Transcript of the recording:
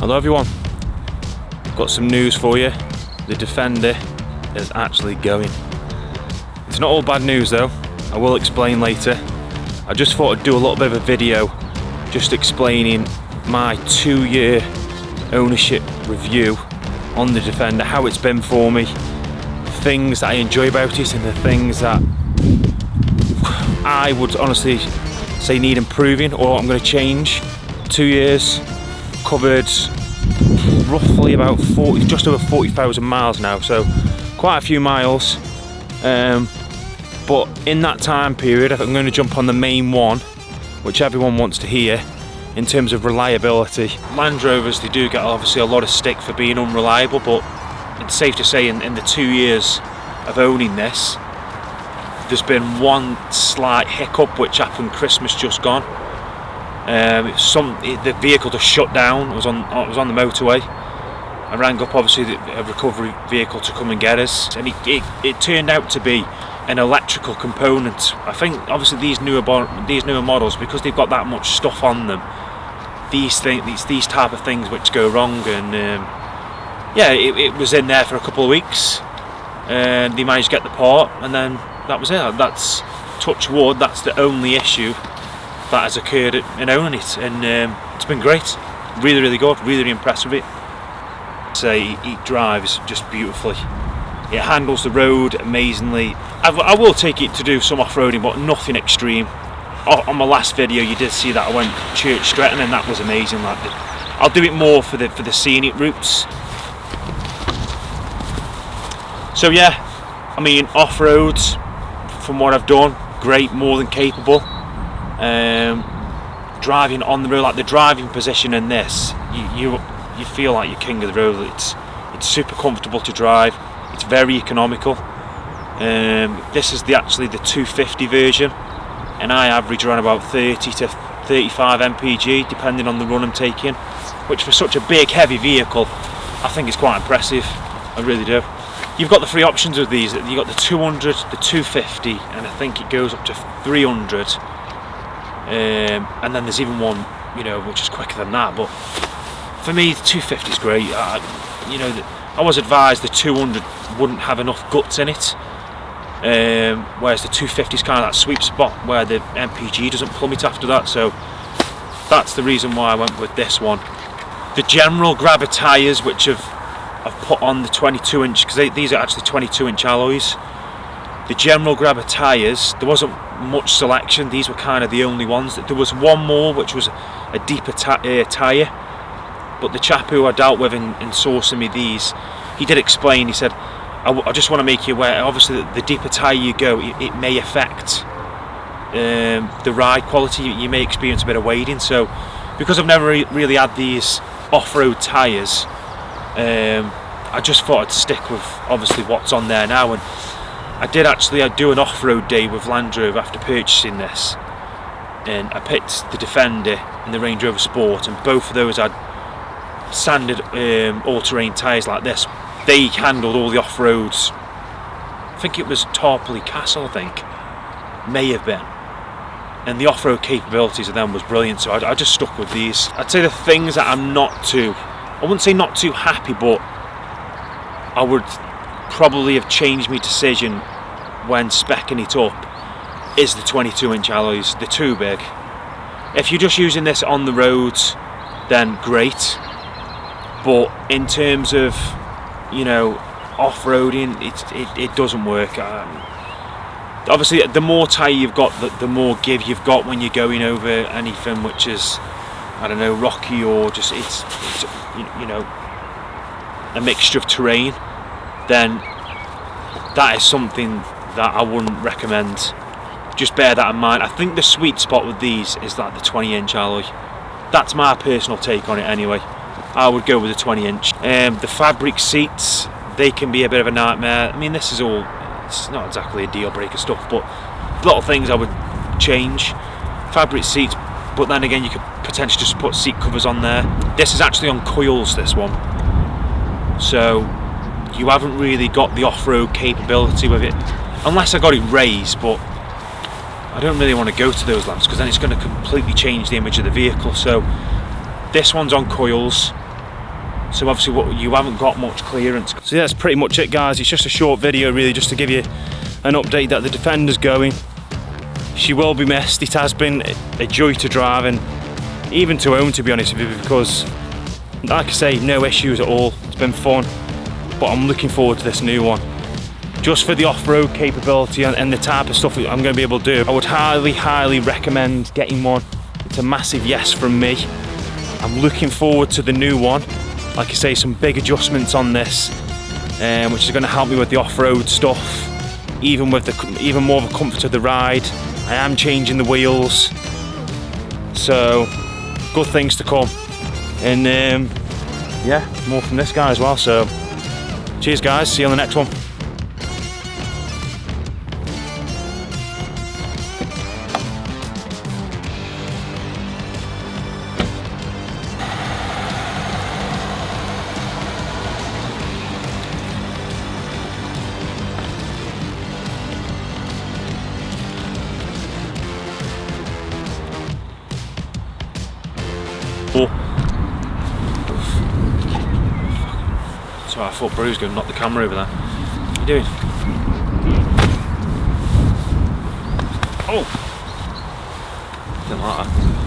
Hello everyone, got some news for you. The Defender is actually going. It's not all bad news though, I will explain later. I just thought I'd do a little bit of a video just explaining my 2-year ownership review on the Defender, how it's been for me, things that I enjoy about it and the things that I would honestly say need improving or I'm going to change. 2 years, covered roughly about just over 40,000 miles now, so quite a few miles. But in that time period, I'm going to jump on the main one, which everyone wants to hear, in terms of reliability. Land Rovers, they do get obviously a lot of stick for being unreliable, but it's safe to say in the 2 years of owning this, there's been one slight hiccup which happened Christmas just gone. The vehicle just shut down. It was on the motorway. I rang up obviously a recovery vehicle to come and get us, and it turned out to be an electrical component. I think obviously these newer models, because they've got that much stuff on them, these type of things which go wrong, and yeah, it was in there for a couple of weeks, and they managed to get the part, and then that was it. That's, touch wood, that's the only issue that has occurred in owning it, and it's been great. Really good, really impressed with it. It drives just beautifully. It handles the road amazingly. I will take it to do some off-roading, but nothing extreme. On my last video you did see that I went Church Stretton, and that was amazing. I'll do it more for the scenic routes. So yeah, I mean, off-road, from what I've done, great, more than capable. Driving on the road, like the driving position in this, you feel like you're king of the road. It's super comfortable to drive. It's very economical. This is actually the 250 version, and I average around about 30 to 35 mpg depending on the run I'm taking, which for such a big heavy vehicle I think is quite impressive. I really do. You've got the three options with these. You've got the 200, the 250, and I think it goes up to 300. And then there's even one, which is quicker than that. But for me, the 250 is great. I was advised the 200 wouldn't have enough guts in it, whereas the 250 is kind of that sweet spot where the MPG doesn't plummet after that. So that's the reason why I went with this one. The general grabber tyres, which I've put on the 22-inch, because these are actually 22-inch alloys. The general grabber tyres, there wasn't much selection. These were kind of the only ones. There was one more, which was a deeper tyre, but the chap who I dealt with in sourcing me these, he did explain. He said, I just want to make you aware, obviously the deeper tyre you go, it may affect the ride quality. You may experience a bit of wading. So because I've never really had these off-road tyres, I just thought I'd stick with obviously what's on there now. And I did actually do an off-road day with Land Rover after purchasing this, and I picked the Defender and the Range Rover Sport, and both of those had standard all-terrain tyres like this. They handled all the off-roads. I think it was Tarpley Castle, I think, may have been, and the off-road capabilities of them was brilliant, so I just stuck with these. I'd say the things that I'm I wouldn't say not too happy, but I would probably have changed my decision when speccing it up is the 22-inch alloys. They're too big. If you're just using this on the roads, then great, but in terms of off-roading, it doesn't work. Obviously the more tyre you've got, the more give you've got when you're going over anything which is, I don't know, rocky, or just it's a mixture of terrain, then that is something that I wouldn't recommend. Just bear that in mind. I think the sweet spot with these is like the 20-inch alloy. That's my personal take on it anyway. I would go with the 20-inch. The fabric seats, they can be a bit of a nightmare. I mean, this is all, it's not exactly a deal breaker stuff, but a lot of things I would change. Fabric seats, but then again you could potentially just put seat covers on there. This is actually on coils, this one, so you haven't really got the off-road capability with it, unless I got it raised, but I don't really want to go to those lamps because then it's going to completely change the image of the vehicle. So this one's on coils. So obviously you haven't got much clearance. So yeah, that's pretty much it, guys. It's just a short video really, just to give you an update that the Defender's going. She will be missed. It has been a joy to drive and even to own, to be honest with you, because like I say, no issues at all. It's been fun, but I'm looking forward to this new one. Just for the off-road capability and the type of stuff that I'm going to be able to do, I would highly recommend getting one. It's a massive yes from me. I'm looking forward to the new one. Like I say, some big adjustments on this, which is going to help me with the off-road stuff, even more of a comfort of the ride. I am changing the wheels, so good things to come. And yeah, more from this guy as well. So cheers, guys. See you on the next one. So I thought Bruce was going to knock the camera over there. What are you doing? Oh! Didn't like that.